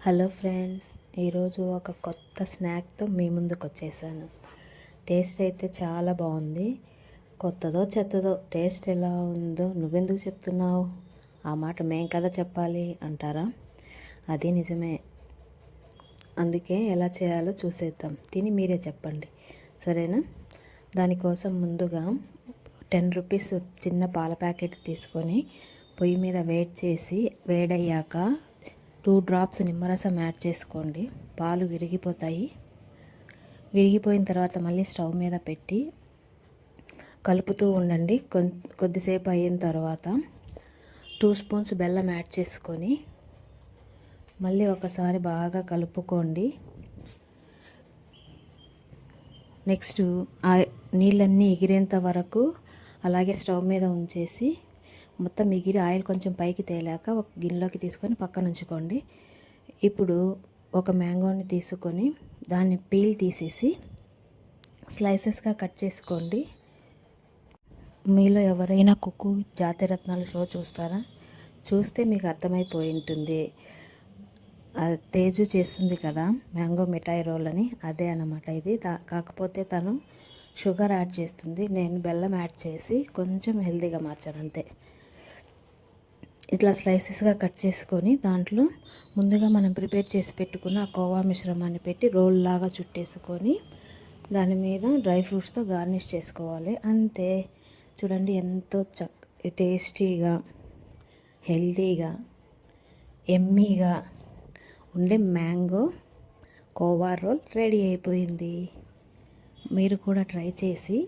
Hello friends, ఈరోజు ఒక కొత్త స్నాక్తో మీ ముందుకు వచ్చేసాను. టేస్ట్ అయితే చాలా బాగుంది. కొత్తదో చెత్తదో టేస్ట్ ఎలా ఉందో నువ్వెందుకు చెప్తున్నావు? ఆ మాట మేం కదా చెప్పాలి అంటారా? అది నిజమే. అందుకే ఎలా చేయాలో చూసేద్దాం. తిని మీరే చెప్పండి, సరేనా? దానికోసం ముందుగా 10 రూపీస్ చిన్న పాల ప్యాకెట్ తీసుకొని పొయ్యి మీద వేడయ్యాక 2 డ్రాప్స్ నిమ్మరసం యాడ్ చేసుకోండి. పాలు విరిగిపోతాయి. విరిగిపోయిన తర్వాత మళ్ళీ స్టవ్ మీద పెట్టి కలుపుతూ ఉండండి. కొద్దిసేపు అయిన తర్వాత 2 స్పూన్స్ బెల్లం యాడ్ చేసుకొని మళ్ళీ ఒకసారి బాగా కలుపుకోండి. నెక్స్ట్ ఆ నీళ్ళన్నీ ఎగిరేంత వరకు అలాగే స్టవ్ మీద ఉంచేసి మొత్తం ఎగిరి ఆయిల్ కొంచెం పైకి తేలాక ఒక గిన్నెలోకి తీసుకొని పక్కన ఉంచుకోండి. ఇప్పుడు ఒక మ్యాంగోని తీసుకొని దాన్ని పీల్ తీసేసి స్లైసెస్గా కట్ చేసుకోండి. మీలో ఎవరైనా కుక్కు విత్ జాతిరత్నాలు షో చూస్తారా? చూస్తే మీకు అర్థమైపోయి ఉంటుంది. తేజు చేస్తుంది కదా మ్యాంగో మిఠాయి రోల్ అని, అదే అన్నమాట ఇది. కాకపోతే తను షుగర్ యాడ్ చేస్తుంది, నేను బెల్లం యాడ్ చేసి కొంచెం హెల్తీగా మార్చాను అంతే. ఇట్లా స్లైసెస్గా కట్ చేసుకొని దాంట్లో ముందుగా మనం ప్రిపేర్ చేసి పెట్టుకున్న ఆ కోవా మిశ్రమాన్ని పెట్టి రోల్ లాగా చుట్టేసుకొని దాని మీద డ్రై ఫ్రూట్స్తో గార్నిష్ చేసుకోవాలి. అంతే. చూడండి ఎంతో టేస్టీగా, హెల్తీగా, ఎమ్మీగా ఉండే మ్యాంగో కోవా రోల్ రెడీ అయిపోయింది. మీరు కూడా ట్రై చేసి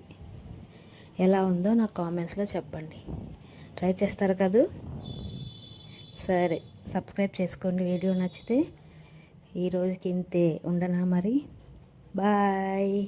ఎలా ఉందో నాకు కామెంట్స్లో చెప్పండి. ట్రై చేస్తారు కదూ? సరే, సబ్స్క్రైబ్ చేసుకోండి వీడియో నచ్చితే. ఈరోజుకి ఇంతే. ఉండనా మరి? బాయ్.